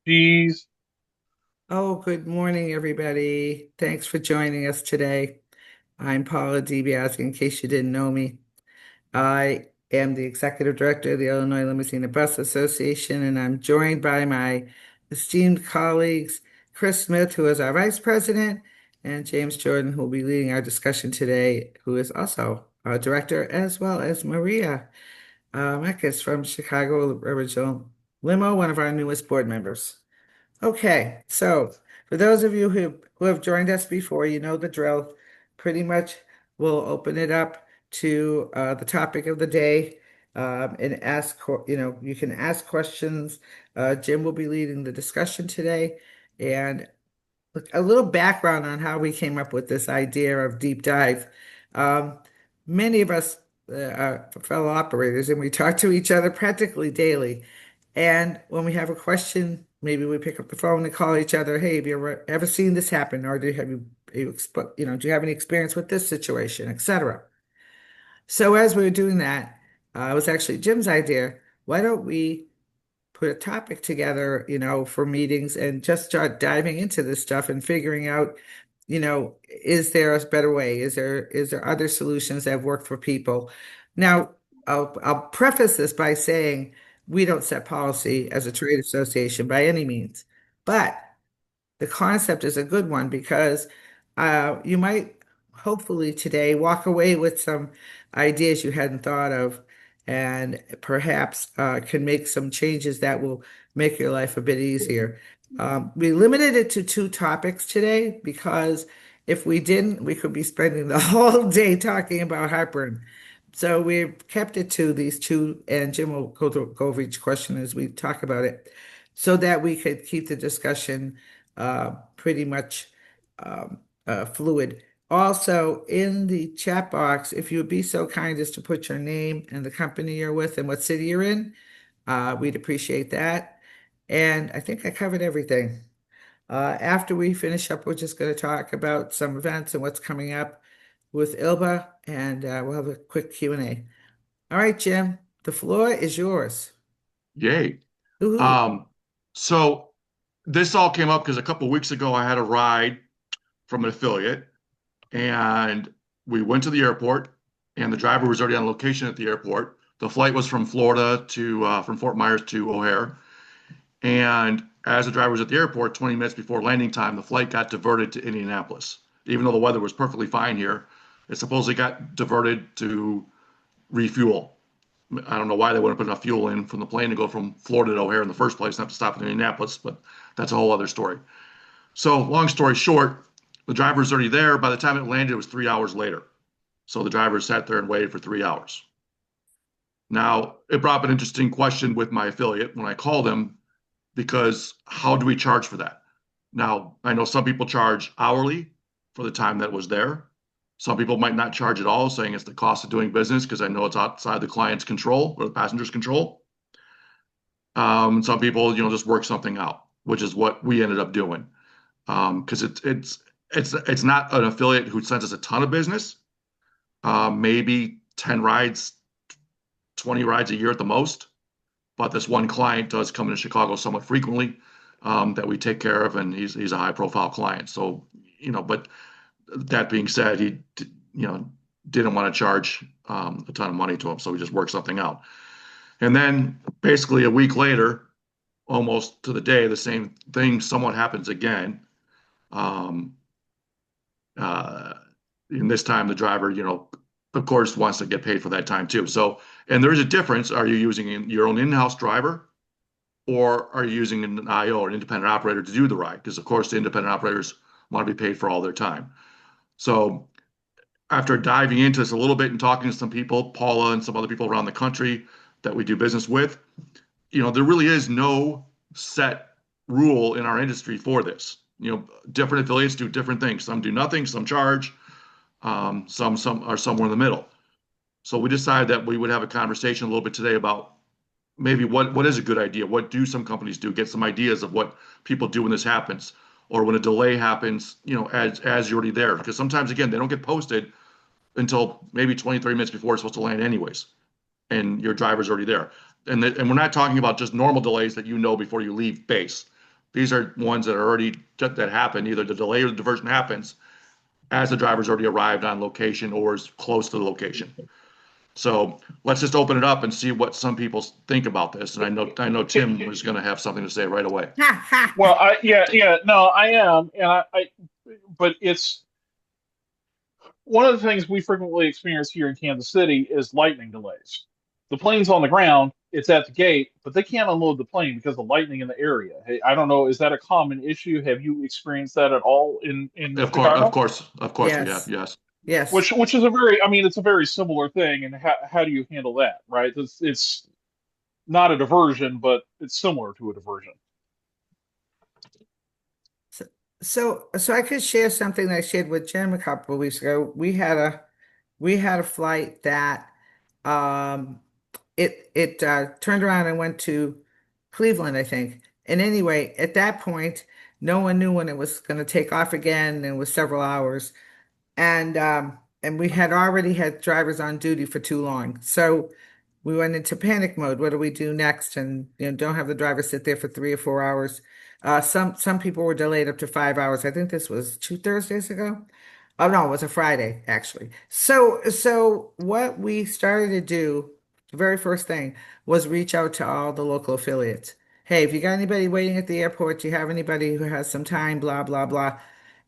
attendees. Oh, good morning, everybody. Thanks for joining us today. I'm Paula DiBiase, in case you didn't know me. I am the Executive Director of the Illinois Limousine and Bus Association, and I'm joined by my esteemed colleagues, Chris Smith, who is our Vice President, and James Jordan, who will be leading our discussion today, who is also our Director, as well as Maria Meckes from Chicago Original Limo, one of our newest board members. Okay, so for those of you who have joined us before, you know the drill. Pretty much we'll open it up to the topic of the day and you can ask questions. Jim will be leading the discussion today. And look, a little background on how we came up with this idea of deep dive. Um, Many of us are fellow operators, and we talk to each other practically daily. And when we have a question, maybe we pick up the phone and call each other. Hey, have you ever seen this happen, or do you have any experience with this situation, etc. So as we were doing that, it was actually Jim's idea. Why don't we put a topic together, for meetings and just start diving into this stuff and figuring out, is there a better way? Is there other solutions that have worked for people? Now, I'll preface this by saying we don't set policy as a trade association by any means, but the concept is a good one because you might hopefully today walk away with some ideas you hadn't thought of and perhaps can make some changes that will make your life a bit easier. We limited it to two topics today because if we didn't, we could be spending the whole day talking about heartburn. So we've kept it to these two, and Jim will go over each question as we talk about it, so that we could keep the discussion pretty much fluid. Also, in the chat box, if you would be so kind as to put your name and the company you're with and what city you're in, we'd appreciate that. And I think I covered everything. After we finish up, we're just going to talk about some events and what's coming up with ILBA, and we'll have a quick Q&A. All right, Jim, the floor is yours. Yay. Woohoo. Um, so this all came up because a couple of weeks ago I had a ride from an affiliate and we went to the airport and the driver was already on location at the airport. The flight was from Florida to from Fort Myers to O'Hare. And as the driver was at the airport, 20 minutes before landing time, the flight got diverted to Indianapolis. Even though the weather was perfectly fine here, it supposedly got diverted to refuel. I don't know why they wouldn't put enough fuel in from the plane to go from Florida to O'Hare in the first place and have to stop in Indianapolis, but that's a whole other story. So, long story short, the driver was already there. By the time it landed, it was 3 hours later. So the driver sat there and waited for 3 hours. Now, it brought up an interesting question with my affiliate when I called him because how do we charge for that? Now, I know some people charge hourly for the time that was there. Some people might not charge at all, saying it's the cost of doing business because I know it's outside the client's control or the passenger's control. Some people, just work something out, which is what we ended up doing. Because it's not an affiliate who sends us a ton of business. Maybe 10 rides, 20 rides a year at the most. But this one client does come into Chicago somewhat frequently that we take care of, and he's a high profile client. So, but that being said, he didn't want to charge a ton of money to him, so we just worked something out. And then basically a week later, almost to the day, the same thing somewhat happens again. Um, uh, and this time the driver, of course, wants to get paid for that time too. So, and there is a difference. Are you using your own in-house driver, or are you using an IO or an independent operator to do the ride? Because of course, the independent operators want to be paid for all their time. So after diving into this a little bit and talking to some people, Paula and some other people around the country that we do business with, there really is no set rule in our industry for this. Different affiliates do different things. Some do nothing, some charge, some are somewhere in the middle. So we decided that we would have a conversation a little bit today about maybe what is a good idea? What do some companies do? Get some ideas of what people do when this happens, or when a delay happens, as you're already there. Because sometimes again, they don't get posted until maybe 20, 30 minutes before it's supposed to land anyways, and your driver's already there. And we're not talking about just normal delays that before you leave base. These are ones that are already that happen. Either the delay or the diversion happens as the driver's already arrived on location or is close to the location. So let's just open it up and see what some people think about this. And I know Tim was going to have something to say right away. Ha ha. Well, yeah, no, I am, and but it's one of the things we frequently experience here in Kansas City is lightning delays. The plane's on the ground, it's at the gate, but they can't unload the plane because of lightning in the area. Hey, I don't know, is that a common issue? Have you experienced that at all in Of course, of Chicago? course, of course we have. Yes. Yes. Yes. Which is a very, I mean, it's a very similar thing. And how do you handle that, right? It's not a diversion, but it's similar to a diversion. So, so I could share something that I shared with Jim a couple of weeks ago. We had a flight that um it turned around and went to Cleveland, I think. And anyway, at that point, no one knew when it was going to take off again, and it was several hours. And we had already had drivers on duty for too long. So we went into panic mode. What do we do next? And don't have the driver sit there for 3 or 4 hours. Some people were delayed up to 5 hours. I think this was 2 Thursdays ago. Oh no, it was a Friday actually. So what we started to do, the very first thing was reach out to all the local affiliates. Hey, if you got anybody waiting at the airport, do you have anybody who has some time, blah, blah, blah.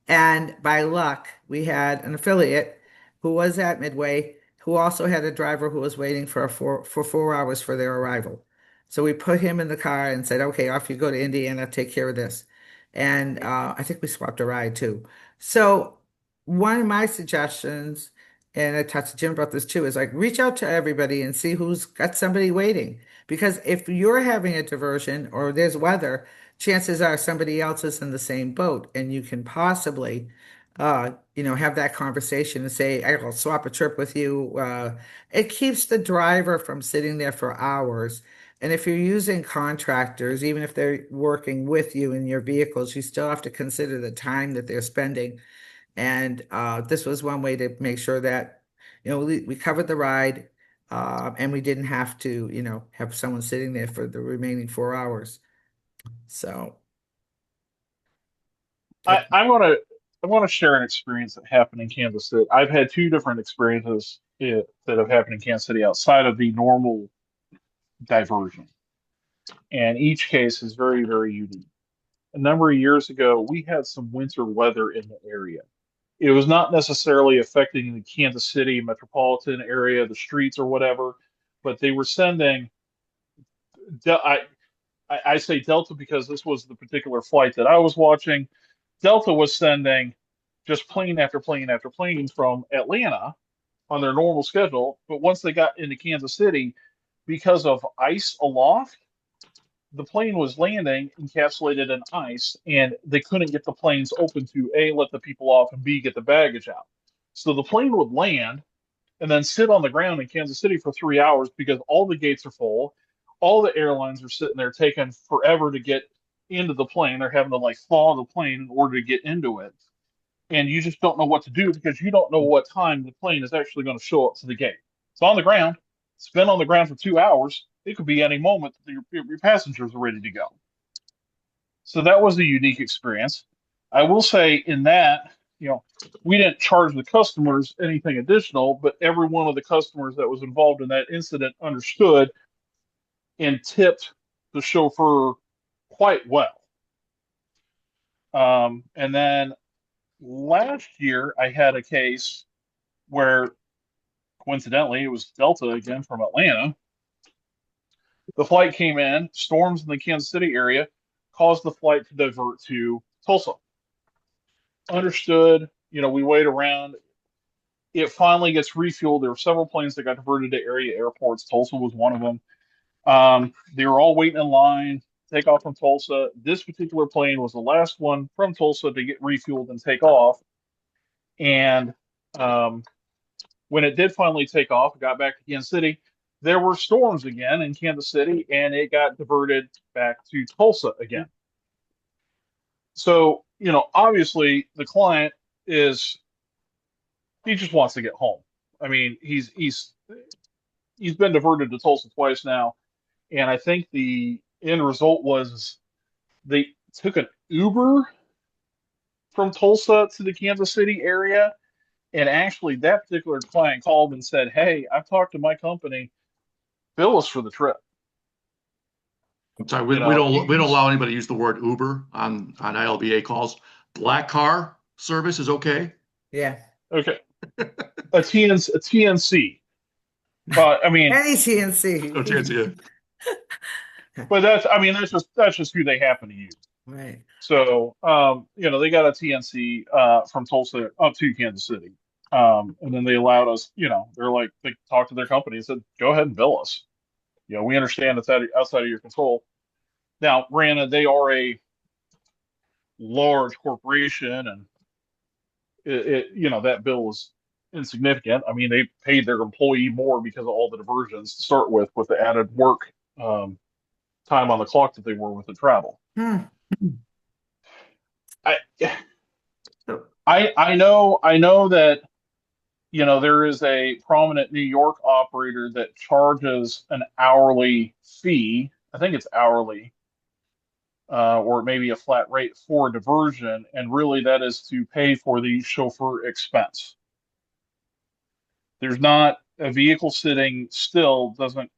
And by luck, we had an affiliate who was at Midway who also had a driver who was waiting for 4 hours for their arrival. So we put him in the car and said, okay, off you go to Indiana, take care of this. And I think we swapped a ride too. So one of my suggestions, and I talked to Jim about this too, is like reach out to everybody and see who's got somebody waiting. Because if you're having a diversion or there's weather, chances are somebody else is in the same boat, and you can possibly, have that conversation and say, I'll swap a trip with you. It keeps the driver from sitting there for hours. And if you're using contractors, even if they're working with you in your vehicles, you still have to consider the time that they're spending. And this was one way to make sure that, we covered the ride, and we didn't have to, have someone sitting there for the remaining 4 hours. So I, that, I want to I want to share an experience that happened in Kansas City. I've had two different experiences that have happened in Kansas City outside of the normal diversion, and each case is very, very unique. A number of years ago, we had some winter weather in the area. It was not necessarily affecting the Kansas City metropolitan area, the streets or whatever, but they were sending. I say Delta because this was the particular flight that I was watching. Delta was sending just plane after plane after plane from Atlanta on their normal schedule. But once they got into Kansas City, because of ice aloft, the plane was landing encapsulated in ice, and they couldn't get the planes open to A, let the people off, and B, get the baggage out. So the plane would land and then sit on the ground in Kansas City for 3 hours because all the gates are full. All the airlines are sitting there taking forever to get into the plane. They're having to like thaw the plane in order to get into it. And you just don't know what to do because you don't know what time the plane is actually going to show up to the gate. It's on the ground. It's been on the ground for 2 hours. It could be any moment that your passengers are ready to go. So that was a unique experience. I will say in that, you know, we didn't charge the customers anything additional, but every one of the customers that was involved in that incident understood and tipped the chauffeur quite well. And then last year, I had a case where coincidentally it was Delta again from Atlanta. The flight came in, storms in the Kansas City area caused the flight to divert to Tulsa. Understood, we wait around. It finally gets refueled. There were several planes that got diverted to area airports. Tulsa was one of them. They were all waiting in line, take off from Tulsa. This particular plane was the last one from Tulsa to get refueled and take off. And um, when it did finally take off, it got back to Kansas City. There were storms again in Kansas City, and it got diverted back to Tulsa again. So, obviously the client is he just wants to get home. I mean, he's been diverted to Tulsa twice now, and I think the end result was the took an Uber from Tulsa to the Kansas City area. And actually, that particular client called and said, "Hey, I've talked to my company. Bill us for the trip." I'm sorry, You we know, don't allow anybody to use the word Uber on ILBA calls. Black car service is okay. Yeah. okay, a TNC. I mean, Any CNC. Oh, chance, yeah. but that's just who they happen to use. Right. So, they got a TNC from Tulsa up to Kansas City. And then they allowed us, they talked to their company and said, go ahead and bill us. We understand it's outside of your control. Now, granted, they are a large corporation, and that bill is insignificant. I mean, they paid their employee more because of all the diversions to start with the added work time on the clock that they were with the travel. Hmm. I So, I know that there is a prominent New York operator that charges an hourly fee. I think it's hourly, or maybe a flat rate for diversion, and really that is to pay for the chauffeur expense. There's not a vehicle sitting still doesn't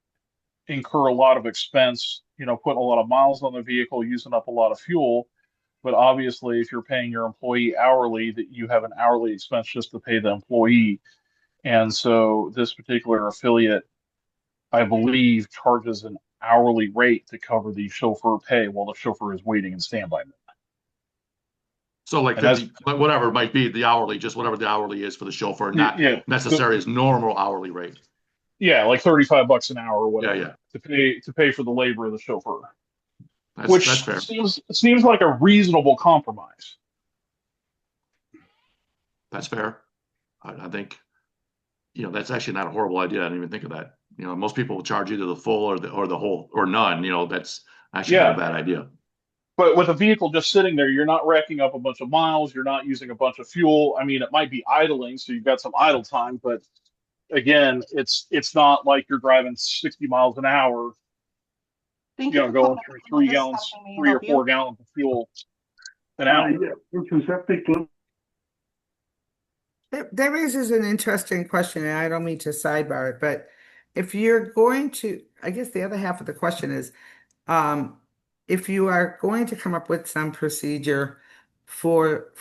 incur a lot of expense, putting a lot of miles on the vehicle, using up a lot of fuel. But obviously, if you're paying your employee hourly, that you have an hourly expense just to pay the employee. And so this particular affiliate, I believe, charges an hourly rate to cover the chauffeur pay while the chauffeur is waiting in standby. So like And that's 50, whatever it might be, the hourly, just whatever the hourly is for the chauffeur, not yeah, necessarily as normal hourly rate. yeah, like $35 an hour or Yeah, whatever yeah. to pay for the labor of the chauffeur, That's which fair. seems like a reasonable compromise. That's fair. I think, that's actually not a horrible idea. I didn't even think of that. Most people will charge either the full or the whole or none. That's actually not a Yeah, bad idea. but with a vehicle just sitting there, you're not racking up a bunch of miles, you're not using a bunch of fuel. I mean, it might be idling, so you've got some idle time, but again, it's not like you're driving 60 miles an hour, Thank you for going calling through the this How may I 3 or help you? 4 gallons of fuel an hour. Yeah, this is Epic. that raises an interesting question, and I don't mean to sidebar it, but if you're going to, I guess the other half of the question is, um, if you are going to come up with some procedure for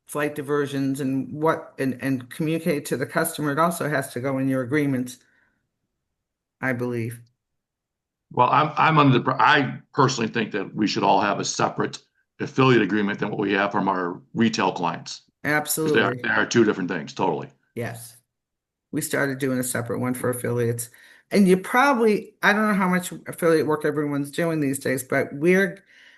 flight diversions and and communicate to the customer, it also has to go in your agreements, I believe. Well, I personally think that we should all have a separate affiliate agreement than what we have from our retail clients because Absolutely. they are two different things, totally. Yes. We started doing a separate one for affiliates. And you probably, I don't know how much affiliate work everyone's doing these days, but I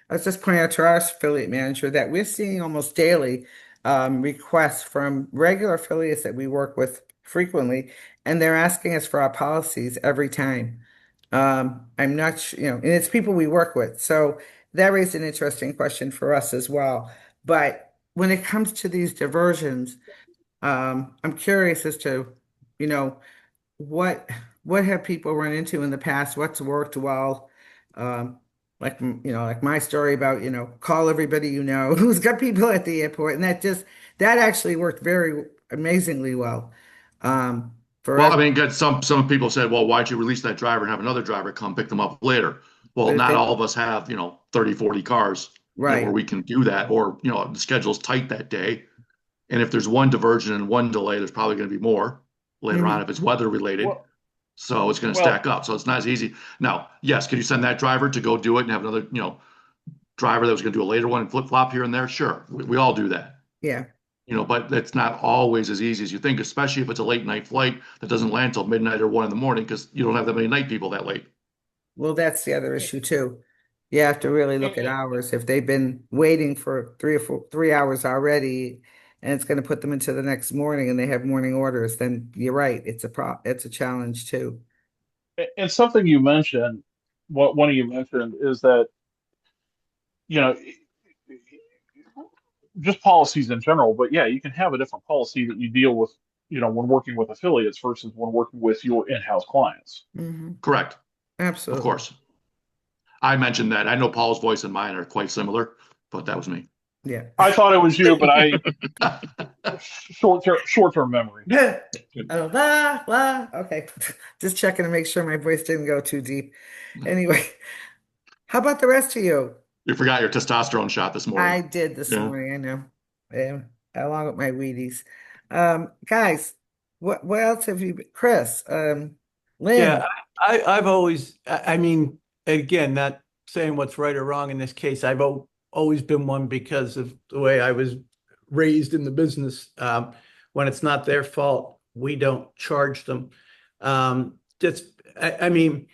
was just pointing out to our affiliate manager that we're seeing almost daily requests from regular affiliates that we work with frequently, and they're asking us for our policies every time. I'm not sure, and it's people we work with. So that raised an interesting question for us as well. But when it comes to these diversions, I'm curious as to, you know, what what have people run into in the past? What's worked well? Um, like my story about, call everybody who's got people at the airport, and that actually worked very amazingly well. For Well, us, I mean, good. Some people said, well, why'd you release that driver and have another driver come pick them up later? Well, but if not they all of us have, 30, 40 cars, where right. we can do that, or, the schedule's tight that day. And if there's one diversion and one delay, there's probably going to be more later on Mhm. if it's weather related. Well, So it's going to well, stack up. So it's not as easy. Now, yes, could you send that driver to go do it and have another, driver that was going to do a later one and flip flop here and there? Sure, we all do that. Yeah. But it's not always as easy as you think, especially if it's a late night flight that doesn't land till midnight or 1 in the morning because you don't have that many night people that late. Well, that's the other issue too. You have to really look at and, hours. If they've been waiting for 3 hours already, and it's going to put them into the next morning, and they have morning orders, then you're right. It's a challenge too. and something you mentioned, what one of you mentioned is that, you know, just policies in general, but yeah, you can have a different policy that you deal with, when working with affiliates versus when working with your in-house clients. Hmm. Correct. Of Absolutely. course. I mentioned that. I know Paul's voice and mine are quite similar, but that was me. Yeah. I thought it was you, but I short term memory. Oh, Okay. Just checking to make sure my voice didn't go too deep. Anyway, how about the rest of you? You forgot your testosterone shot this morning. I did this Yeah. morning, I know. Along with my Wheaties. Guys, what else have you Chris, Lynn? Yeah, I've always, I mean, again, not saying what's right or wrong in this case. Always been one because of the way I was raised in the business. When it's not their fault, we don't charge them. Just, I mean,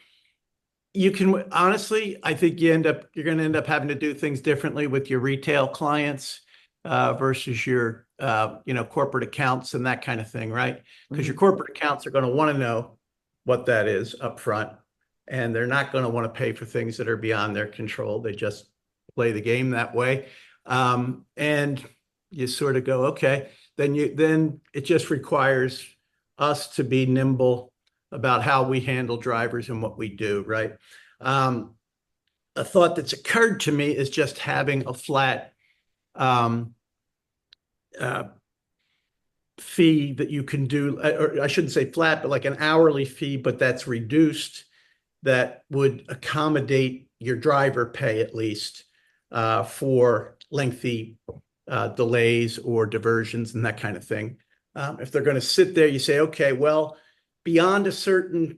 you can honestly, I think you're going to end up having to do things differently with your retail clients versus your, corporate accounts and that kind of thing, right? Because your corporate accounts are going to want to know what that is up front, and they're not going to want to pay for things that are beyond their control. They just play the game that way. And you sort of go, okay, then it just requires us to be nimble about how we handle drivers and what we do, right? A thought that's occurred to me is just having a flat uh, fee that you can do, or I shouldn't say flat, but like an hourly fee, but that's reduced, that would accommodate your driver pay at least for lengthy delays or diversions and that kind of thing. If they're going to sit there, you say, okay, well, beyond a certain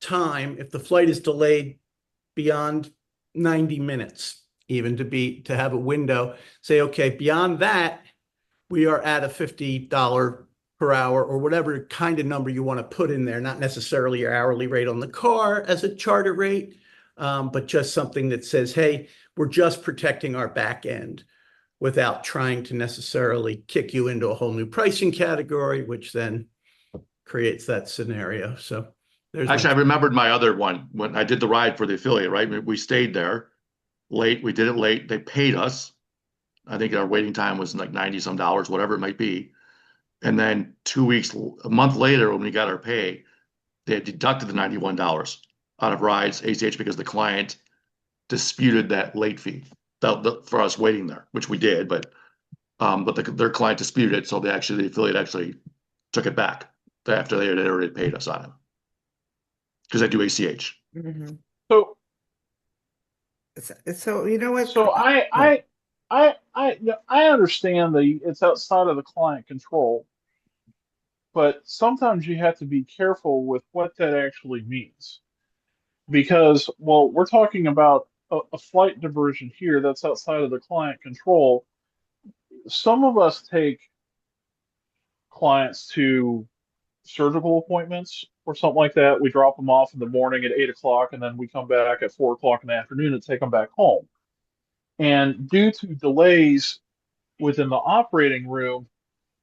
time, if the flight is delayed beyond 90 minutes, even to have a window, say, okay, beyond that, we are at a $50 per hour or whatever kind of number you want to put in there, not necessarily your hourly rate on the car as a charter rate, but just something that says, hey, we're just protecting our back end without trying to necessarily kick you into a whole new pricing category, which then creates that scenario. So there's Actually, I remembered my other one when I did the ride for the affiliate, right? We stayed there late. We did it late. They paid us. I think our waiting time was like 90 some dollars, whatever it might be. And then 2 weeks, a month later, when we got our pay, they had deducted the $91 out of rides ACH because the client disputed that late fee for us waiting there, which we did, but their client disputed it, so the affiliate actually took it back after they had already paid us on it because they do ACH. Mhm. So So you know what? so I understand it's outside of the client control, but sometimes you have to be careful with what that actually means. Because, well, we're talking about a flight diversion here that's outside of the client control. Some of us take clients to surgical appointments or something like that. We drop them off in the morning at 8 o'clock, and then we come back at 4 o'clock in the afternoon and take them back home. And due to delays within the operating room,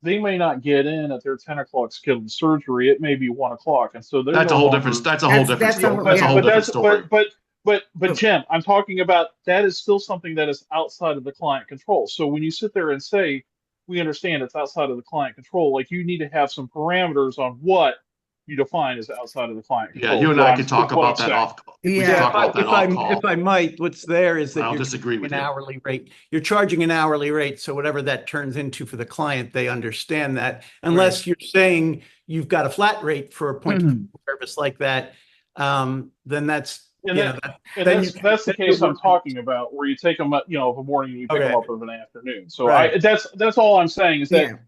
they may not get in at their 10 o'clock scheduled surgery. It may be 1 o'clock, and so they're That's no a whole longer. different. That's a whole different That's a story. whole- That's a yeah. whole But different that's story. but Jim, I'm talking about that is still something that is outside of the client control. So when you sit there and say we understand it's outside of the client control, like you need to have some parameters on what you define as outside of the client Yeah, control. you Is and what I I'm could is talk what I'm about that saying. off. We should Yeah. talk about that off call. if I might, what's there is that I'll you're disagree with an you. hourly rate. You're charging an hourly rate, so whatever that turns into for the client, they understand that. Unless you're saying you've got a flat rate for a point of service like that, then that's And you know that that and then you that's the then you're case I'm working. talking about, where you take them up, of a morning and you pick them Okay, up of an afternoon. So right. that's all I'm saying is that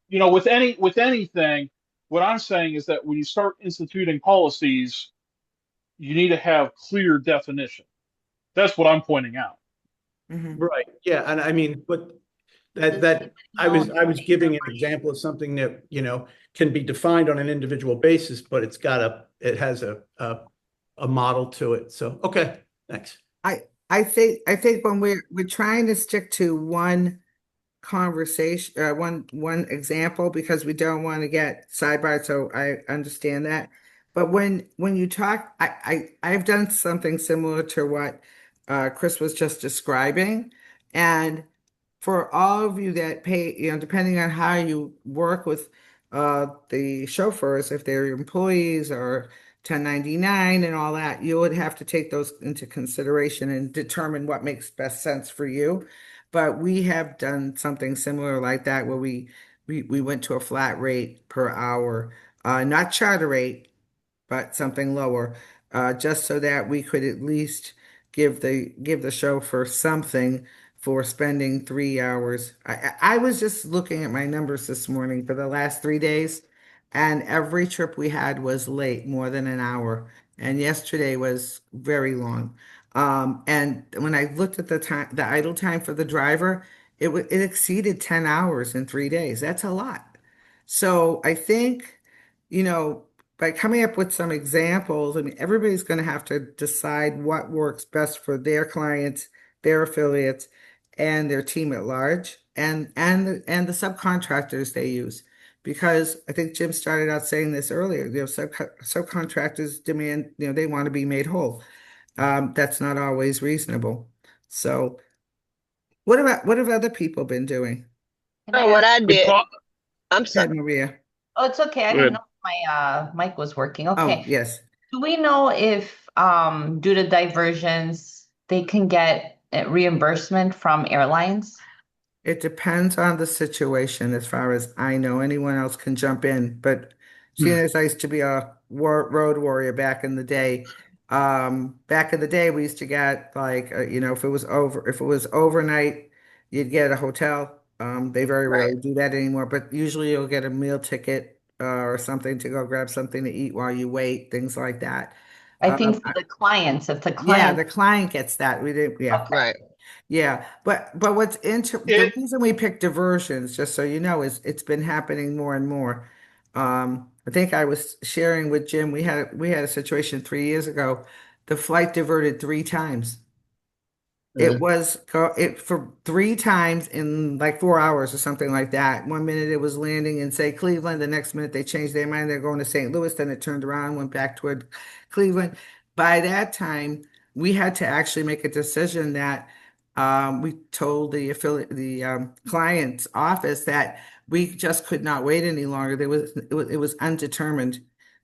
Yeah. with anything, what I'm saying is that when you start instituting policies, you need to have clear definition. That's what I'm pointing out. Mhm. Right. Yeah. And I mean, but that I was giving an example of something that, can be defined on an individual basis, but it has a model to it. So, okay, thanks. I think when we're trying to stick to one conversation, one example, because we don't want to get sidebarred, so I understand that. But when you talk, I've done something similar to what Chris was just describing, and for all of you that pay, depending on how you work with the chauffeurs, if they're employees or 1099 and all that, you would have to take those into consideration and determine what makes best sense for you. But we have done something similar like that where we went to a flat rate per hour, not charter rate, but something lower, just so that we could at least give the chauffeur something for spending 3 hours. I was just looking at my numbers this morning for the last 3 days, and every trip we had was late more than an hour, and yesterday was very long. And when I looked at the time, the idle time for the driver, it exceeded 10 hours in 3 days. That's a lot. So I think, you know, by coming up with some examples, I mean, everybody's going to have to decide what works best for their clients, their affiliates, and their team at large, and the subcontractors they use. Because I think Jim started out saying this earlier, subcontractors demand, they want to be made whole. That's not always reasonable. So, what have other people been doing? Can I Oh, what ask? I did, But I'm Go sorry. ahead, Maria. Oh, it's okay. I Go didn't ahead. know my mic was working. Oh, Okay. yes. Do we know if due to diversions they can get reimbursement from airlines? It depends on the situation, as far as I know. Anyone else can jump in, but seeing as I used to be a road warrior back in the day, we used to get like, if it was overnight, you'd get a hotel. They very Right. rarely do that anymore, but usually you'll get a meal ticket or something to go grab something to eat while you wait, things like that. I Um, think for the clients, if the yeah, client, the client gets that. We didn't, yeah. okay. Right. Yeah, but the It reason we pick diversions, just so you know, is it's been happening more and more. I think I was sharing with Jim, we had a situation 3 years ago. The flight diverted 3 times. It uh, was it for 3 times in like 4 hours or something like that. One minute it was landing in, say, Cleveland. The next minute they changed their mind. They're going to St. Louis. Then it turned around, went back toward Cleveland. By that time, we had to actually make a decision that we told the client's office that we just could not wait any longer. It was undetermined,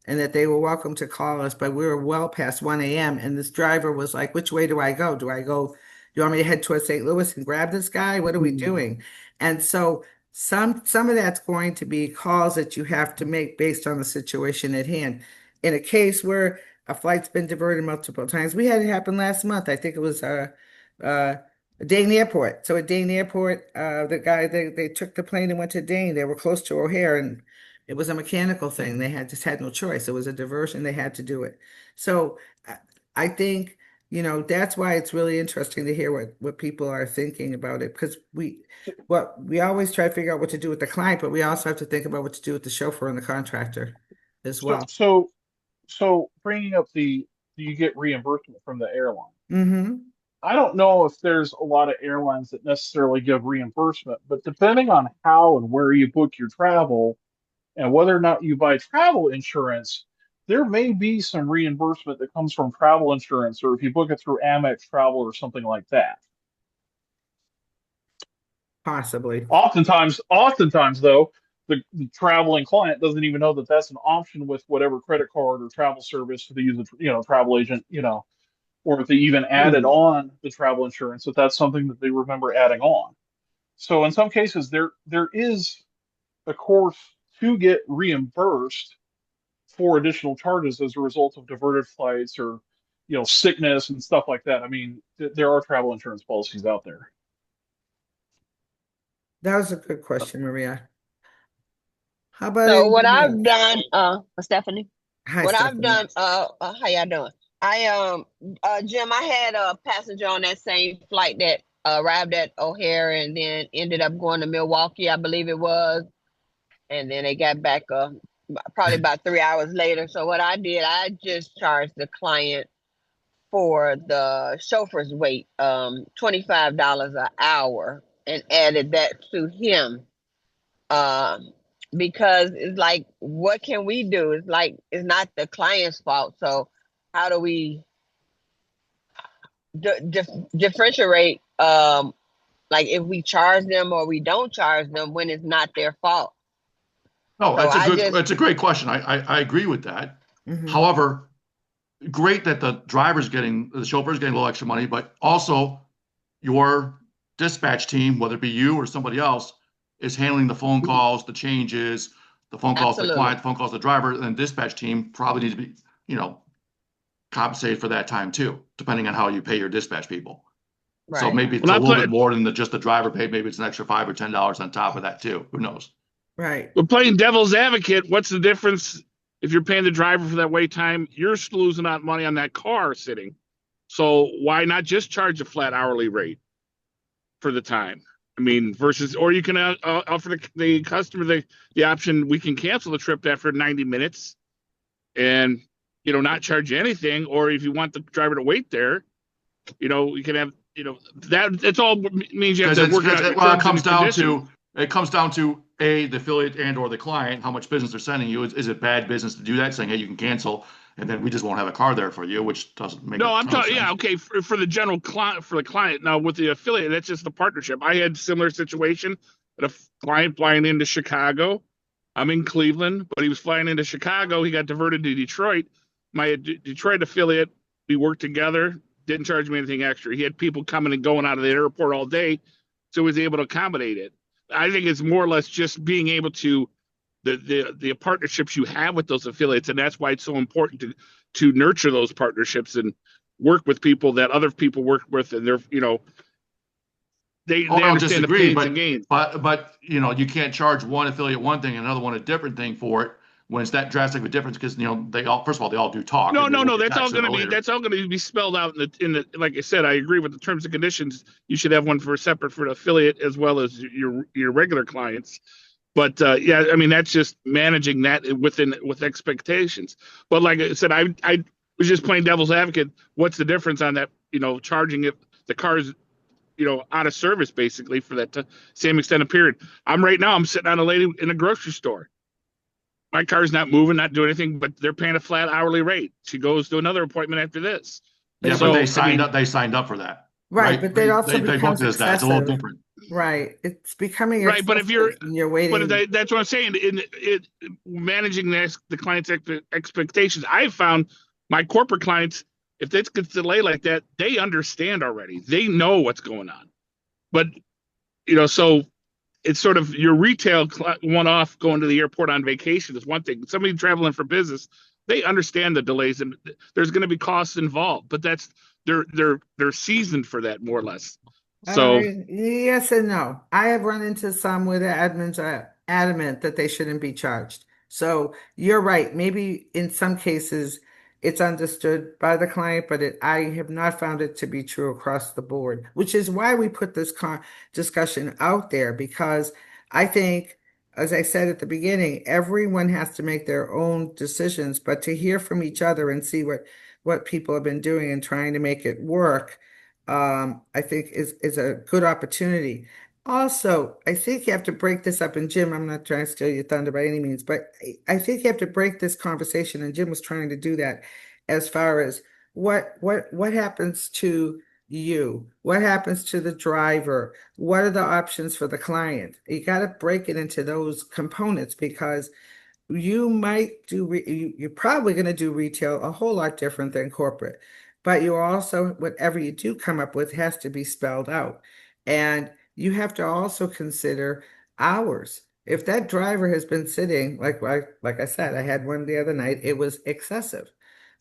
and that they were welcome to call us, but we were well past 1 a.m. And this driver was like, "Which way do I go? Do I go? You want me to head towards St. Louis and grab this guy? What are we doing?" And so some of that's going to be calls that you have to make based on the situation at hand. In a case where a flight's been diverted multiple times, we had it happen last month. I think it was uh, Dane Airport. So at Dane Airport, the guy they took the plane and went to Dane. They were close to O'Hare, and it was a mechanical thing. They just had no choice. It was a diversion. They had to do it. So I think, that's why it's really interesting to hear what people are thinking about it, because we always try to figure out what to do with the client, but we also have to think about what to do with the chauffeur and the contractor as so well. so so bringing up the do you get reimbursement from the airline? Mm-hmm. I don't know if there's a lot of airlines that necessarily give reimbursement, but depending on how and where you book your travel and whether or not you buy travel insurance, there may be some reimbursement that comes from travel insurance, or if you book it through Amex Travel or something like that. Possibly. Oftentimes though, the traveling client doesn't even know that that's an option with whatever credit card or travel service to use a travel agent, or if they even added Hmm. on the travel insurance, if that's something that they remember adding on. So in some cases, there is a course to get reimbursed for additional charges as a result of diverted flights or sickness and stuff like that. I mean, there are travel insurance policies out there. That was a good question, Maria. How about So what anybody I've else? done, Stephanie, Hi, what I've Stephanie. done, how y'all doing? Jim, I had a passenger on that same flight that arrived at O'Hare and then ended up going to Milwaukee, I believe it was, and then they got back probably about 3 hours later. So what I did, I just charged the client for the chauffeur's wait, $25 an hour, and added that to him. Um, because it's like, what can we do? It's like it's not the client's fault. So how do we differentiate? Like if we charge them or we don't charge them when it's not their fault. No, So I just it's a great question. I agree with that. Mhm. However, great that the chauffeur's getting a little extra money, but also your dispatch team, whether it be you or somebody else, is handling the phone calls, the changes, the phone calls to the Absolutely. client, the phone calls to the driver, and dispatch team probably needs to be, compensated for that time too, depending on how you pay your dispatch people. So Right. maybe it's Well, a not little play, bit more than just the driver paid. Maybe it's an extra $5 or $10 on top of that too. Who knows? Right. but playing devil's advocate, what's the difference if you're paying the driver for that wait time? You're losing out money on that car sitting. So why not just charge a flat hourly rate for the time? I mean, or you can offer the customer the option, we can cancel the trip after 90 minutes and, not charge you anything. Or if you want the driver to wait there, you can have, that's all means you have Because to work out your it terms comes and down conditions. to the affiliate and or the client, how much business they're sending you. Is it bad business to do that, saying, hey, you can cancel, and then we just won't have a car there for you, which doesn't make a No, I'm ton of talking. Yeah, sense. okay. For the general client, for the client. Now with the affiliate, that's just the partnership. I had a similar situation. A client flying into Chicago. I'm in Cleveland, but he was flying into Chicago. He got diverted to Detroit. My Detroit affiliate. We worked together. Didn't charge me anything extra. He had people coming and going out of the airport all day, so he was able to accommodate it. I think it's more or less just being able to the partnerships you have with those affiliates, and that's why it's so important to nurture those partnerships and work with people that other people work with, and they're they Oh, I they don't understand the disagree, pains and gains. but you can't charge one affiliate one thing and another one a different thing for it when it's that drastic of a difference, because they all, first of all, they all do talk No, and they no, will no. get That's all text going to be later. spelled out in the. Like I said, I agree with the terms and conditions. You should have one separate for the affiliate as well as your regular clients. But yeah, I mean that's just managing that with expectations. But like I said, I was just playing devil's advocate. What's the difference on that? Charging it the cars out of service basically for that same extended period. I'm sitting on a lady in a grocery store. My car's not moving, not doing anything, but they're paying a flat hourly rate. She goes to another appointment after this. Yeah, But but you, they So I signed mean, up. They signed up for that, right, right? but that also They booked becomes it as that. It's a little excessive. different. Right. It's becoming right? But if you're excessive when you're waiting. that's what I'm saying. In it, managing the client's expectations, I've found my corporate clients, if it gets delayed like that, they understand already. They know what's going on. But so it's sort of your retail one-off going to the airport on vacation is one thing. Somebody traveling for business, they understand the delays and there's going to be costs involved. But that's they're seasoned for that more or less. So Yes and no. I have run into some where the admins are adamant that they shouldn't be charged. So you're right. Maybe in some cases it's understood by the client, but I have not found it to be true across the board, which is why we put this discussion out there because I think, as I said at the beginning, everyone has to make their own decisions, but to hear from each other and see what people have been doing and trying to make it work I think is a good opportunity. Also, I think you have to break this up. And Jim, I'm not trying to steal your thunder by any means, but I think you have to break this conversation. And Jim was trying to do that as far as what happens to you? What happens to the driver? What are the options for the client? You got to break it into those components because you might you're probably going to do retail a whole lot different than corporate, but you also, whatever you do come up with has to be spelled out. And you have to also consider hours. If that driver has been sitting, like I said, I had one the other night, it was excessive.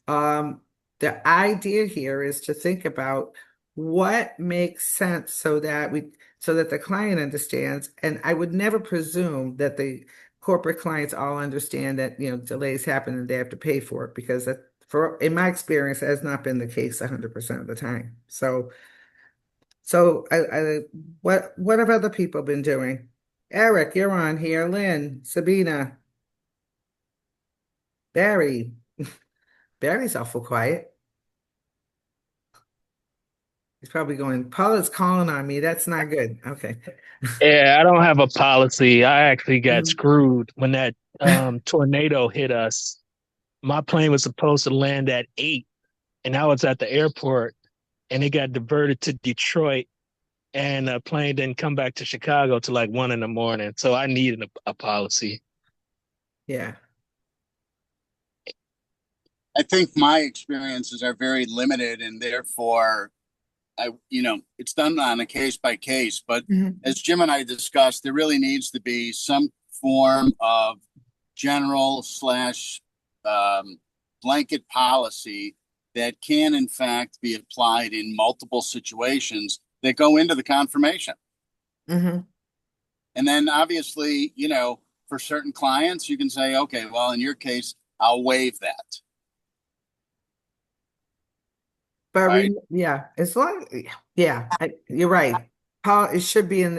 Um, the idea here is to think about what makes sense so that the client understands. And I would never presume that the corporate clients all understand that, delays happen and they have to pay for it because in my experience, that has not been the case 100% of the time. So what have other people been doing? Eric, you're on here. Lynn, Sabina, Barry. Barry's awful quiet. He's probably going, Paula's calling on me. That's not good. Okay. Yeah, I don't have a policy. I actually got Mhm. screwed when that tornado hit us. My plane was supposed to land at 8, and I was at the airport, and it got diverted to Detroit, and the plane didn't come back to Chicago till like 1 in the morning. So I needed a policy. Yeah. I think my experiences are very limited, and therefore it's done on a case by case. But Mhm. as Jim and I discussed, there really needs to be some form of general slash blanket policy that can, in fact, be applied in multiple situations that go into the confirmation. Mhm. And then obviously, for certain clients, you can say, okay, well, in your case, I'll waive that. But Right. yeah, as long, yeah, you're right. It should be in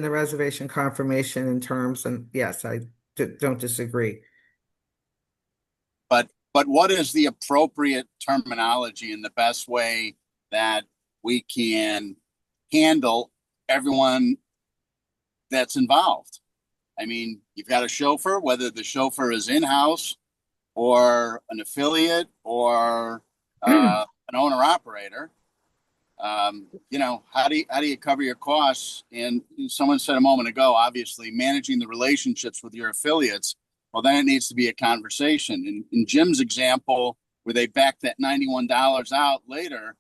the reservation confirmation in terms, and yes, I don't disagree. But what is the appropriate terminology and the best way that we can handle everyone that's involved? I mean, you've got a chauffeur, whether the chauffeur is in-house or an affiliate or an owner operator. How do you cover your costs? And someone said a moment ago, obviously managing the relationships with your affiliates. Well, then it needs to be a conversation. In Jim's example, where they back that $91 out later,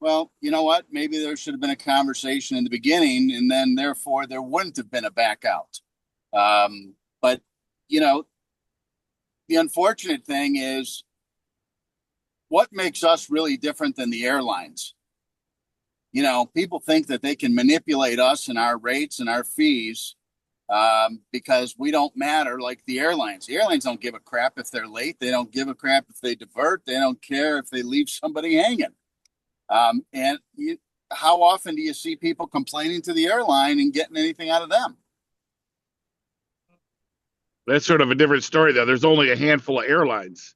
well, you know what? Maybe there should have been a conversation in the beginning, and then therefore there wouldn't have been a back out. But the unfortunate thing is, what makes us really different than the airlines? People think that they can manipulate us and our rates and our fees because we don't matter like the airlines. The airlines don't give a crap if they're late. They don't give a crap if they divert. They don't care if they leave somebody hanging. How often do you see people complaining to the airline and getting anything out of them? That's sort of a different story, though. There's only a handful of airlines.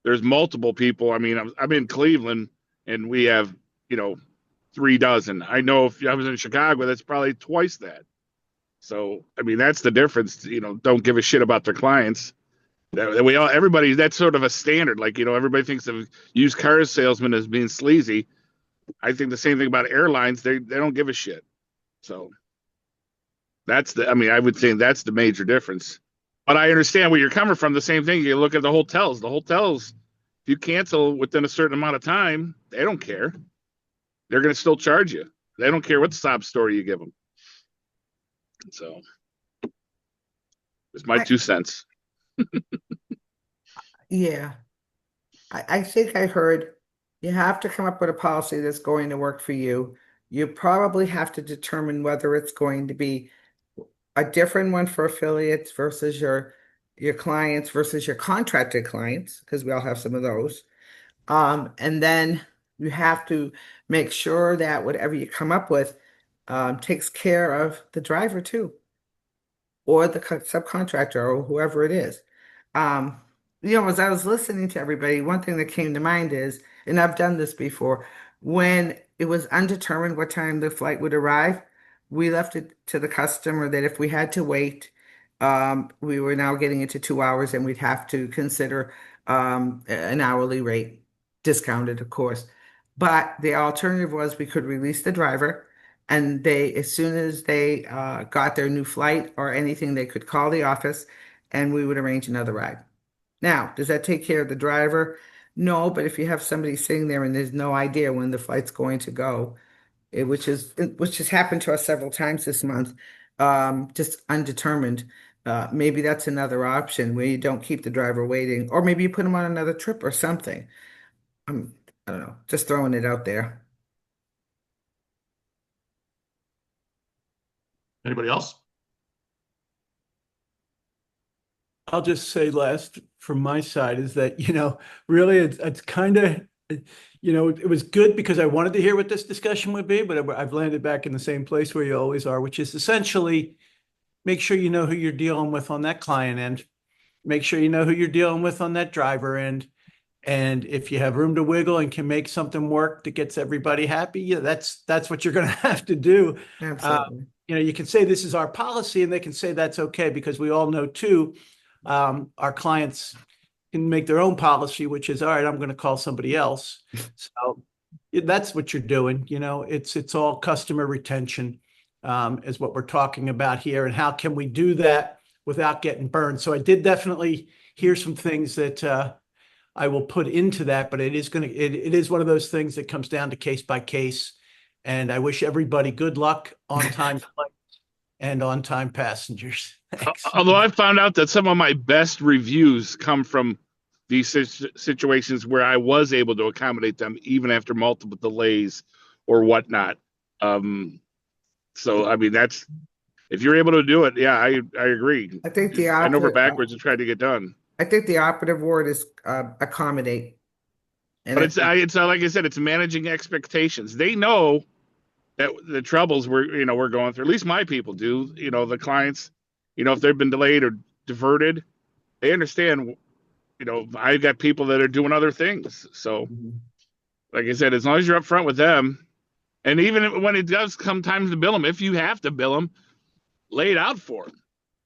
There's multiple people. I mean, I'm in Cleveland, and we have, 3 dozen. I know if I was in Chicago, that's probably twice that. So, I mean, that's the difference. Don't give a shit about their clients. Everybody, that's sort of a standard. Like, everybody thinks of used car salesmen as being sleazy. I think the same thing about airlines. They don't give a shit. So I would say that's the major difference. But I understand where you're coming from. The same thing. You look at the hotels. The hotels, if you cancel within a certain amount of time, they don't care. They're going to still charge you. They don't care what sob story you give them. So, it's my 2 cents. Yeah, I think I heard you have to come up with a policy that's going to work for you. You probably have to determine whether it's going to be a different one for affiliates versus your clients versus your contracted clients, because we all have some of those. And then you have to make sure that whatever you come up with takes care of the driver too, or the subcontractor or whoever it is. Um, as I was listening to everybody, one thing that came to mind is, and I've done this before, when it was undetermined what time the flight would arrive, we left it to the customer that if we had to wait, we were now getting into 2 hours and we'd have to consider an hourly rate, discounted, of course. But the alternative was we could release the driver, and as soon as they got their new flight or anything, they could call the office and we would arrange another ride. Now, does that take care of the driver? No, but if you have somebody sitting there and there's no idea when the flight's going to go, which has happened to us several times this month, just undetermined. Maybe that's another option where you don't keep the driver waiting, or maybe you put them on another trip or something. I don't know, just throwing it out there. Anybody else? I'll just say last from my side is that, really it's kind of, it was good because I wanted to hear what this discussion would be, but I've landed back in the same place where you always are, which is essentially make sure you know who you're dealing with on that client end. Make sure you know who you're dealing with on that driver end. And if you have room to wiggle and can make something work that gets everybody happy, yeah, that's what you're going to have to do. Absolutely. You can say this is our policy, and they can say that's okay, because we all know too, our clients can make their own policy, which is, all right, I'm going to call somebody else. So that's what you're doing. It's all customer retention, is what we're talking about here. And how can we do that without getting burned? So I did definitely hear some things that I will put into that, but it is one of those things that comes down to case by case. And I wish everybody good luck on time flights and on time passengers. Thanks. Although I found out that some of my best reviews come from these situations where I was able to accommodate them even after multiple delays or whatnot. So I mean, that's if you're able to do it, yeah, I agree. I think the Bend over operative, backwards and try to get done. I think the operative word is accommodate. And But I it's think, it's like I said, it's managing expectations. They know that the troubles we're going through. At least my people do. The clients, if they've been delayed or diverted, they understand. I've got people that are doing other things. So, like I said, as long as you're upfront with them, and even when it does come time to bill them, if you have to bill them, lay it out for them,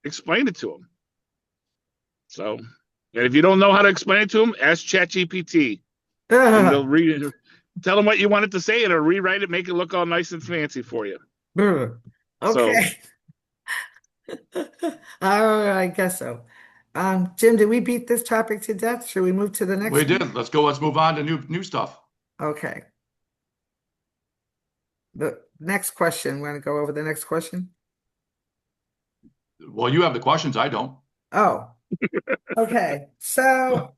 explain it to them. So, and if you don't know how to explain it to them, ask ChatGPT, and they'll read it. Tell them what you want it to say, and it'll rewrite it, make it look all nice and fancy for you. okay. I guess so. Jim, did we beat this topic to death? Should we move to the next We one? did. Let's go. Let's move on to new stuff. Okay. The next question. Want to go over the next question? Well, you have the questions. I don't. Oh, okay. So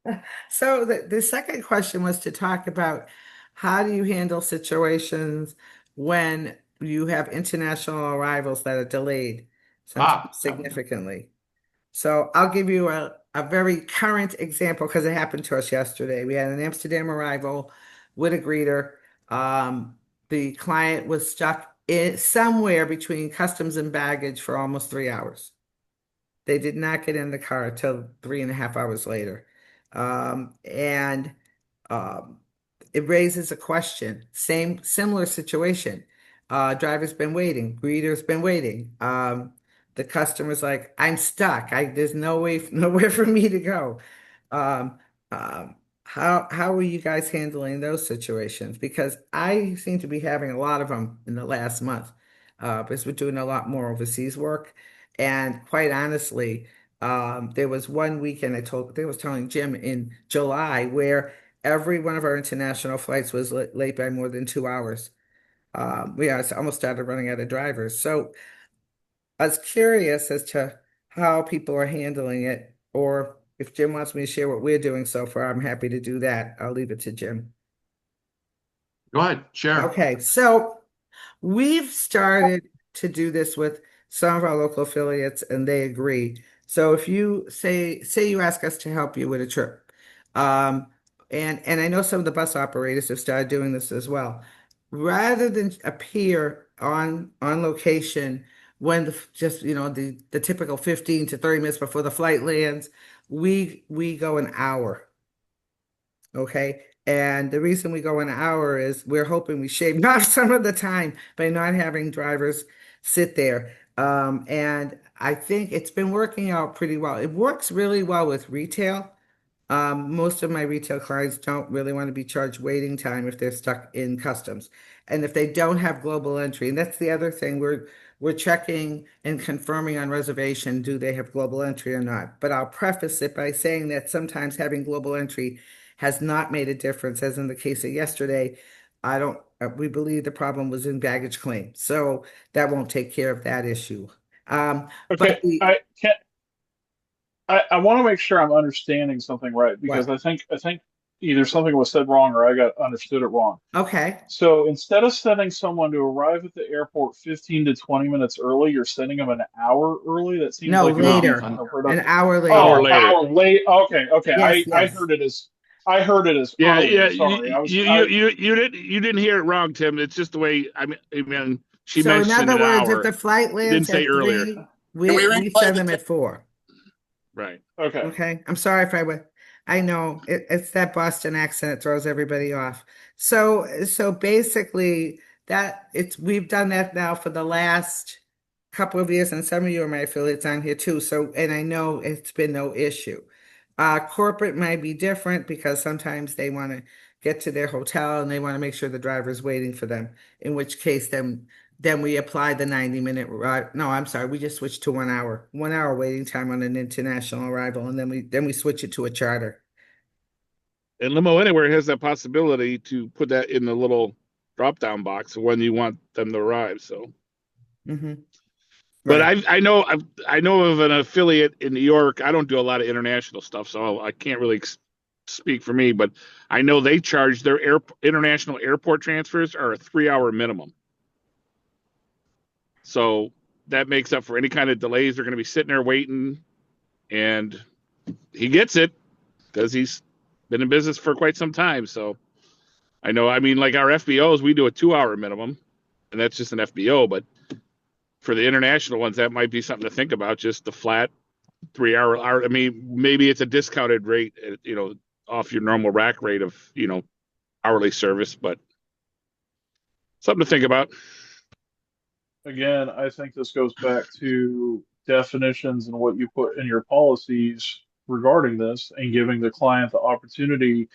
the second question was to talk about how do you handle situations when you have international arrivals that are delayed, sometimes significantly. So I'll give you a very current example because it happened to us yesterday. We had an Amsterdam arrival with a greeter. The client was stuck somewhere between customs and baggage for almost 3 hours. They did not get in the car till 3.5 hours later. And it raises a question. Similar situation. Driver's been waiting, greeter's been waiting. The customer's like, I'm stuck. There's nowhere for me to go. Um, how are you guys handling those situations? Because I seem to be having a lot of them in the last month, because we're doing a lot more overseas work. And quite honestly, there was one weekend I was telling Jim in July where every one of our international flights was late by more than 2 hours. We almost started running out of drivers. So I was curious as to how people are handling it, or if Jim wants me to share what we're doing so far, I'm happy to do that. I'll leave it to Jim. Go ahead. Share. Okay, so we've started to do this with some of our local affiliates, and they agree. So if you say you ask us to help you with a trip, um, and I know some of the bus operators have started doing this as well. Rather than appear on location when just the typical 15 to 30 minutes before the flight lands, we go an hour. Okay. And the reason we go an hour is we're hoping we shave off some of the time by not having drivers sit there. And I think it's been working out pretty well. It works really well with retail. Most of my retail clients don't really want to be charged waiting time if they're stuck in customs. And if they don't have global entry, and that's the other thing, we're checking and confirming on reservation, do they have global entry or not? But I'll preface it by saying that sometimes having global entry has not made a difference, as in the case of yesterday. We believe the problem was in baggage claim. So that won't take care of that issue. But Okay, I want to make sure I'm understanding something right because What? I think either something was said wrong or I got understood it wrong. Okay. So instead of sending someone to arrive at the airport 15 to 20 minutes early, you're sending them an hour early. That seems No, like it would be later. counterproductive. An hour later. Hour Oh, later. hour late. Okay, okay. Yes, I yes. heard it as Yeah, earlier. yeah. Sorry, You didn't hear it wrong, Tim. It's just the way I mean she So in mentioned other an words, if hour. the flight It didn't lands say at earlier. 3, Can we we replay send the them tape? at 4. Right. okay. Okay. I'm sorry if I know it's that Boston accent that throws everybody off. So basically we've done that now for the last couple of years, and some of you are my affiliates on here too. So, and I know it's been no issue. Corporate might be different because sometimes they want to get to their hotel and they want to make sure the driver's waiting for them, in which case then we apply the 90-minute ride. No, I'm sorry, we just switched to 1 hour. 1 hour waiting time on an international arrival, and then we switch it to a charter. And Limo Anywhere has that possibility to put that in the little drop down box when you want them to arrive. So, Mhm. but Right. I know of an affiliate in New York. I don't do a lot of international stuff, so I can't really speak for me. But I know they charge their international airport transfers are a 3 hour minimum. So that makes up for any kind of delays. They're going to be sitting there waiting, and he gets it because he's been in business for quite some time. So I know, I mean, like our FBOs, we do a 2 hour minimum, and that's just an FBO. But for the international ones, that might be something to think about. Just the flat 3 hour. I mean, maybe it's a discounted rate, off your normal rack rate of, hourly service, but something to think about. Again, I think this goes back to definitions and what you put in your policies regarding this and giving the client the opportunity.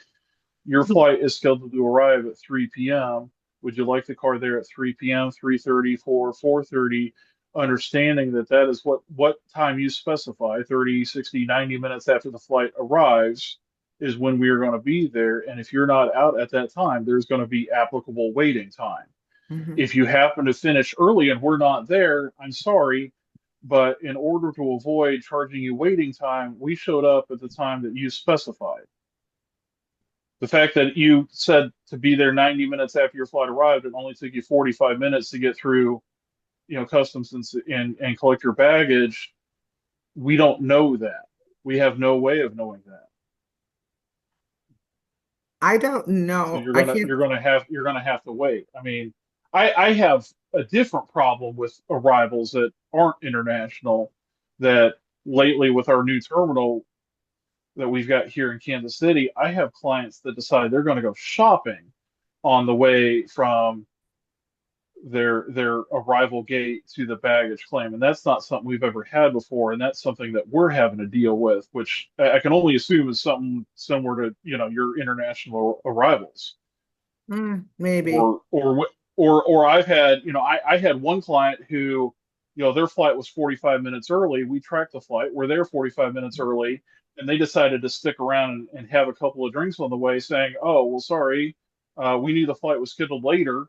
Your flight is scheduled to arrive at 3 p.m. Would you like the car there at 3 p.m., 3:30, 4:30, understanding that that is what time you specify, 30, 60, 90 minutes after the flight arrives is when we are going to be there. And if you're not out at that time, there's going to be applicable waiting time. Mhm. If you happen to finish early and we're not there, I'm sorry, but in order to avoid charging you waiting time, we showed up at the time that you specified. The fact that you said to be there 90 minutes after your flight arrived, it only took you 45 minutes to get through, customs and collect your baggage. We don't know that. We have no way of knowing that. I don't So know. you're I gonna can't. you're gonna have to wait. I mean, I have a different problem with arrivals that aren't international. That lately with our new terminal that we've got here in Kansas City, I have clients that decide they're going to go shopping on the way from their arrival gate to the baggage claim, and that's not something we've ever had before, and that's something that we're having to deal with, which I can only assume is something similar to your international arrivals. Maybe. Or I've had, I had one client who, their flight was 45 minutes early. We tracked the flight. We're there 45 minutes early, and they decided to stick around and have a couple of drinks on the way, saying, "Oh, well, sorry, we knew the flight was scheduled later,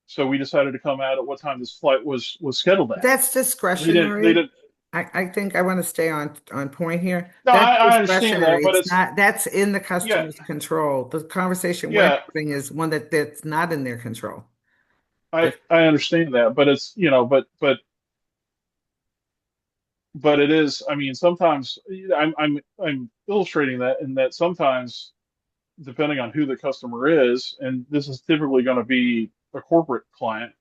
so we decided to come out at what time this flight was scheduled at." That's They didn't. They discretionary. didn't. I think I want to stay on point here. No, That's I understand that, discretionary. but It's it's not, that's in the yeah, customer's control. The conversation we're yeah. having is one that's not in their control. I understand that, but it's but it is. I mean, sometimes I'm illustrating that in that sometimes, depending on who the customer is, and this is typically going to be a corporate client,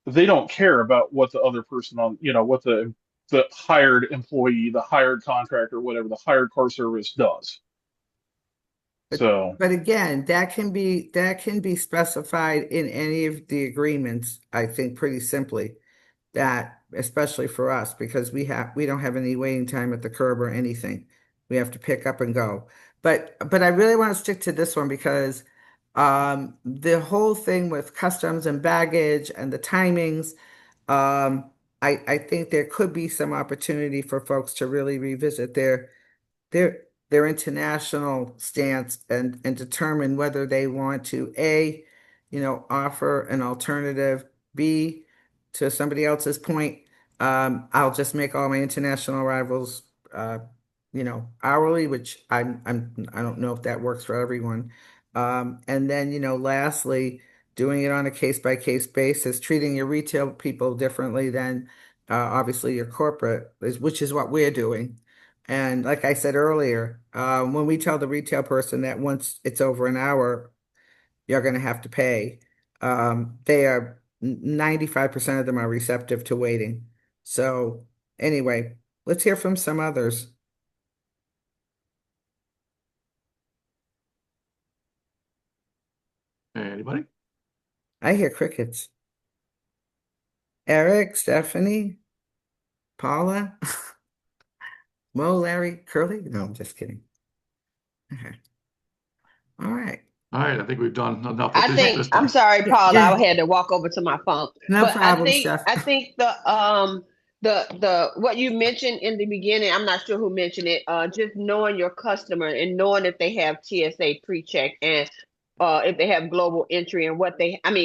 they don't care about what the other person on, what the hired employee, the hired contractor, whatever the hired car service does. But So but again, that can be specified in any of the agreements, I think pretty simply. That especially for us because we don't have any waiting time at the curb or anything. We have to pick up and go. But I really want to stick to this one because the whole thing with customs and baggage and the timings, I think there could be some opportunity for folks to really revisit their international stance and determine whether they want to A, offer an alternative, B, to somebody else's point, I'll just make all my international arrivals hourly, which I don't know if that works for everyone. And then, lastly, doing it on a case by case basis, treating your retail people differently than obviously your corporate, which is what we're doing. And like I said earlier, when we tell the retail person that once it's over an hour, you're going to have to pay, they are 95% of them are receptive to waiting. So anyway, let's hear from some others. Anybody? I hear crickets. Eric, Stephanie, Paula, Mo, Larry, Curly. No, I'm just kidding. Okay. All right. All right, I think we've done enough with this I'm time. sorry, Paula, Yeah, I had to walk over to my phone. no But problem, Steph. I think the what you mentioned in the beginning, I'm not sure who mentioned it. Just knowing your customer and knowing if they have TSA pre-check and if they have global entry and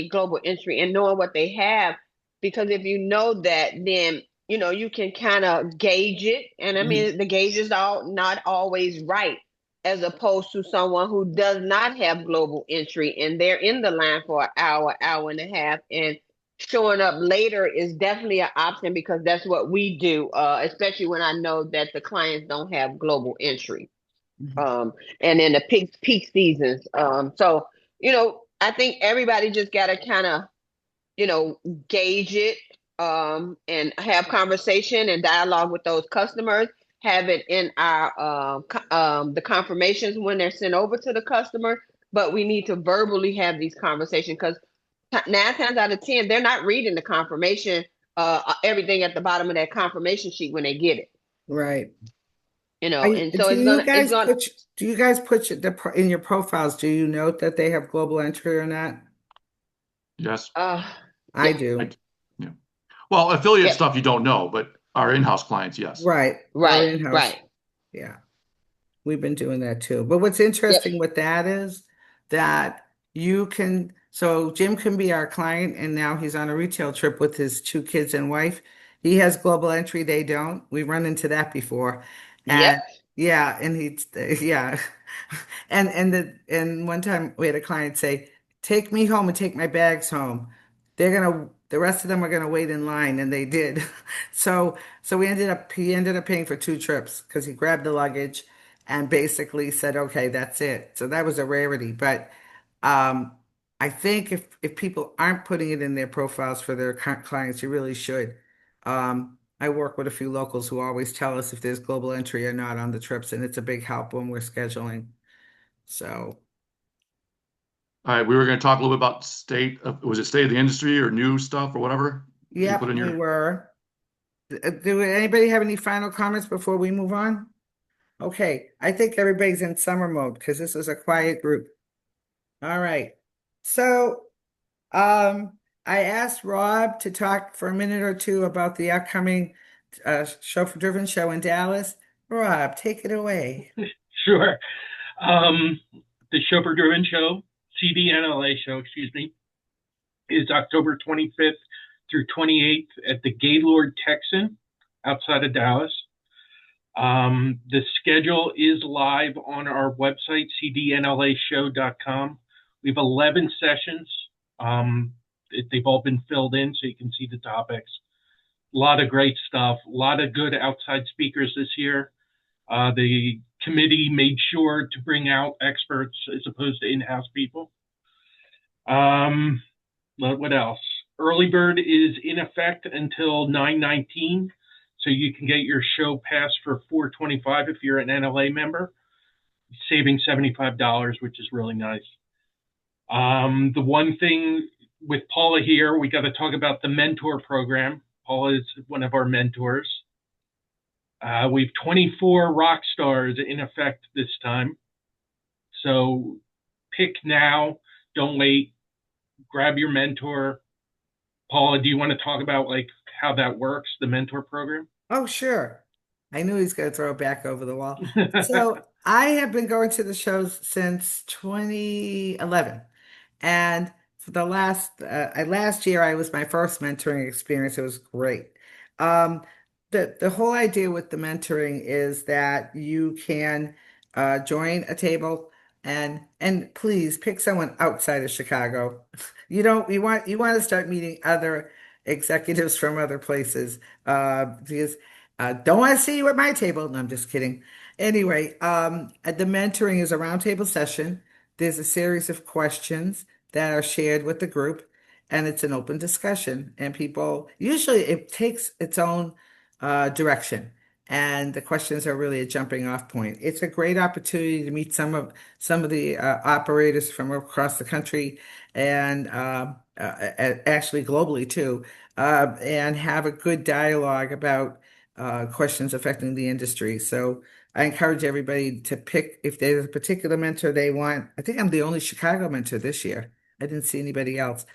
global entry and knowing what they have, because if you know that, then you can kind of gauge it. And I mean, the gauge is not always right, as opposed to someone who does not have global entry and they're in the line for an hour, hour and a half, and showing up later is definitely an option because that's what we do, especially when I know that the clients don't have global entry. And in the peak seasons. So, I think everybody just got to kind of, gauge it, and have conversation and dialogue with those customers, have it in our, the confirmations when they're sent over to the customer, but we need to verbally have these conversations because 9 times out of 10, they're not reading the confirmation, everything at the bottom of that confirmation sheet when they get it, Right. and so Do you guys put in your profiles, do you note that they have global entry or not? Yes. I do. Yeah. Well, affiliate Yeah. stuff you don't know, but our in-house clients, yes. Right. Our Right, in-house. right. Yeah. We've been doing that too. But what's interesting with that is that so Jim can be our client, and now he's on a retail trip with his 2 kids and wife. He has global entry, they don't. We've run into that before. And Yep. yeah, and yeah. And one time we had a client say, "Take me home and take my bags home. The rest of them are gonna wait in line," and they did. So he ended up paying for 2 trips because he grabbed the luggage and basically said, "Okay, that's it." So that was a rarity. But um, I think if people aren't putting it in their profiles for their clients, you really should. I work with a few locals who always tell us if there's global entry or not on the trips, and it's a big help when we're scheduling. So, All right, we were going to talk a little bit about was it state of the industry or new stuff or whatever? You yep, put in we your were. Do anybody have any final comments before we move on? Okay, I think everybody's in summer mode because this is a quiet group. All right. So, I asked Rob to talk for a minute or two about the upcoming chauffeur-driven show in Dallas. Rob, take it away. Sure. The Chauffeur Driven Show, CDNLA show, excuse me, is October 25th through 28th at the Gaylord Texan outside of Dallas. The schedule is live on our website, cdnlashow.com. We have 11 sessions. They've all been filled in so you can see the topics. A lot of great stuff, a lot of good outside speakers this year. The committee made sure to bring out experts as opposed to in-house people. What else? Early bird is in effect until 9/19, so you can get your show pass for $425 if you're an NLA member, saving $75, which is really nice. The one thing with Paula here, we got to talk about the mentor program. Paula is one of our mentors. We've 24 rock stars in effect this time. So pick now, don't wait, grab your mentor. Paula, do you want to talk about how that works, the mentor program? Oh, sure. I knew he's going to throw it back over the wall. So I have been going to the shows since 2011. And for the last year, I was my first mentoring experience. It was great. The whole idea with the mentoring is that you can join a table and please pick someone outside of Chicago. You want to start meeting other executives from other places because don't want to see you at my table. No, I'm just kidding. Anyway, the mentoring is a roundtable session. There's a series of questions that are shared with the group, and it's an open discussion. And people usually it takes its own direction, and the questions are really a jumping off point. It's a great opportunity to meet some of the operators from across the country and actually globally too, and have a good dialogue about questions affecting the industry. So I encourage everybody to pick if there's a particular mentor they want. I think I'm the only Chicago mentor this year. I didn't see anybody else.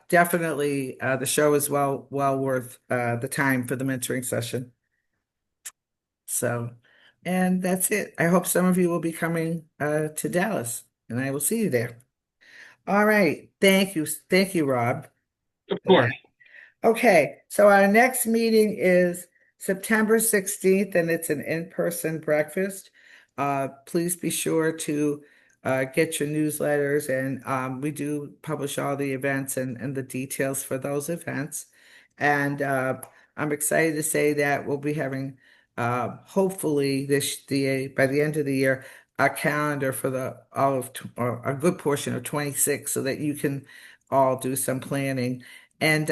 Definitely, the show is well worth the time for the mentoring session. So, and that's it. I hope some of you will be coming to Dallas, and I will see you there. All right. Thank you, Rob. Of course. Okay, so our next meeting is September 16th, and it's an in-person breakfast. Please be sure to get your newsletters, and we do publish all the events and the details for those events. And I'm excited to say that we'll be having, hopefully, by the end of the year, a calendar for or a good portion of 26, so that you can all do some planning. And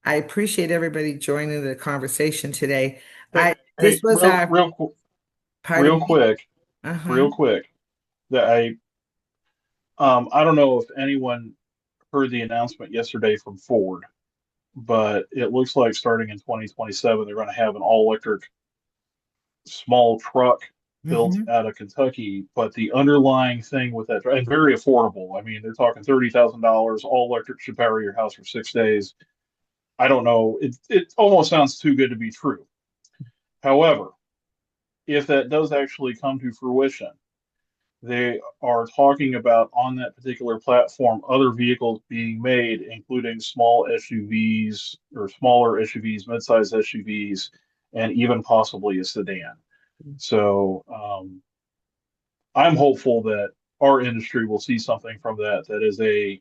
I appreciate everybody joining the conversation today. Hey, This hey, was our, pardon real me. quick, Uh-huh. real quick. That I don't know if anyone heard the announcement yesterday from Ford, but it looks like starting in 2027, they're going to have an all-electric small truck built Hmm. out of Kentucky. But the underlying thing with that, and very affordable. I mean, they're talking $30,000. All electric should power your house for 6 days. I don't know. It almost sounds too good to be true. However, if that does actually come to fruition, they are talking about on that particular platform other vehicles being made, including small SUVs or smaller SUVs, mid-sized SUVs, and even possibly a sedan. So I'm hopeful that our industry will see something from that is a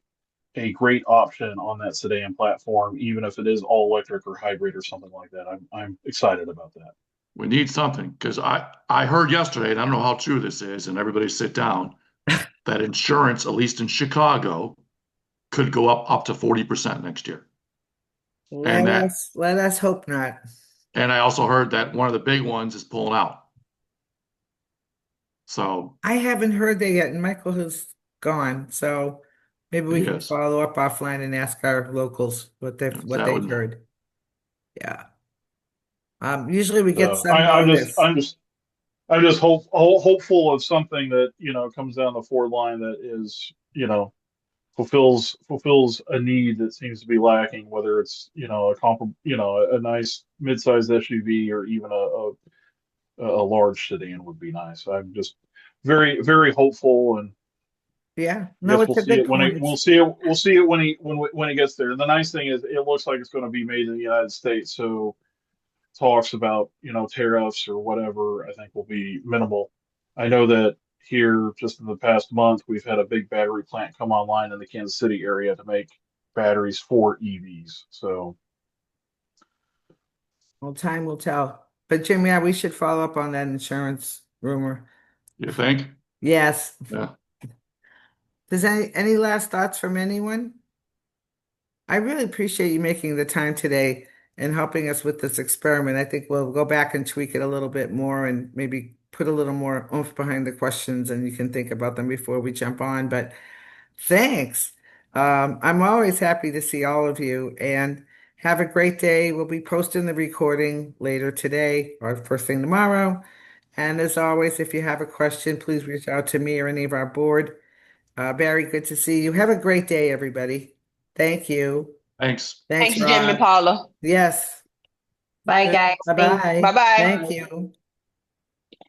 great option on that sedan platform, even if it is all electric or hybrid or something like that. I'm excited about that. We need something because I heard yesterday, and I don't know how true this is, and everybody sit down, that insurance, at least in Chicago, could go up to 40% next year. And Let us hope not. I also heard that one of the big ones is pulling out. So I haven't heard that yet, and Michael has gone, so maybe we can yes, follow up offline and ask our locals what that they've would. heard. Yeah. Usually we get So some notice. I'm just hopeful of something that comes down the Ford line that is fulfills a need that seems to be lacking, whether it's a nice mid-sized SUV or even a large sedan would be nice. I'm just very very hopeful, and Yeah. I No, guess it's a good point. we'll see it when it gets there. And the nice thing is it looks like it's going to be made in the United States, so talks about tariffs or whatever I think will be minimal. I know that here just in the past month we've had a big battery plant come online in the Kansas City area to make batteries for EVs. So Well, time will tell. But Jim, yeah, we should follow up on that insurance rumor. You think? Yes. Yeah. Does any last thoughts from anyone? I really appreciate you making the time today and helping us with this experiment. I think we'll go back and tweak it a little bit more and maybe put a little more oomph behind the questions, and you can think about them before we jump on. But thanks. I'm always happy to see all of you, and have a great day. We'll be posting the recording later today or first thing tomorrow. And as always, if you have a question, please reach out to me or any of our board. Barry, good to see you. Have a great day, everybody. Thank you. Thanks. Thanks, Thanks, Jim and Rob. Paula. Yes. Bye, guys. Thanks. Bye-bye. Bye bye. Thank you.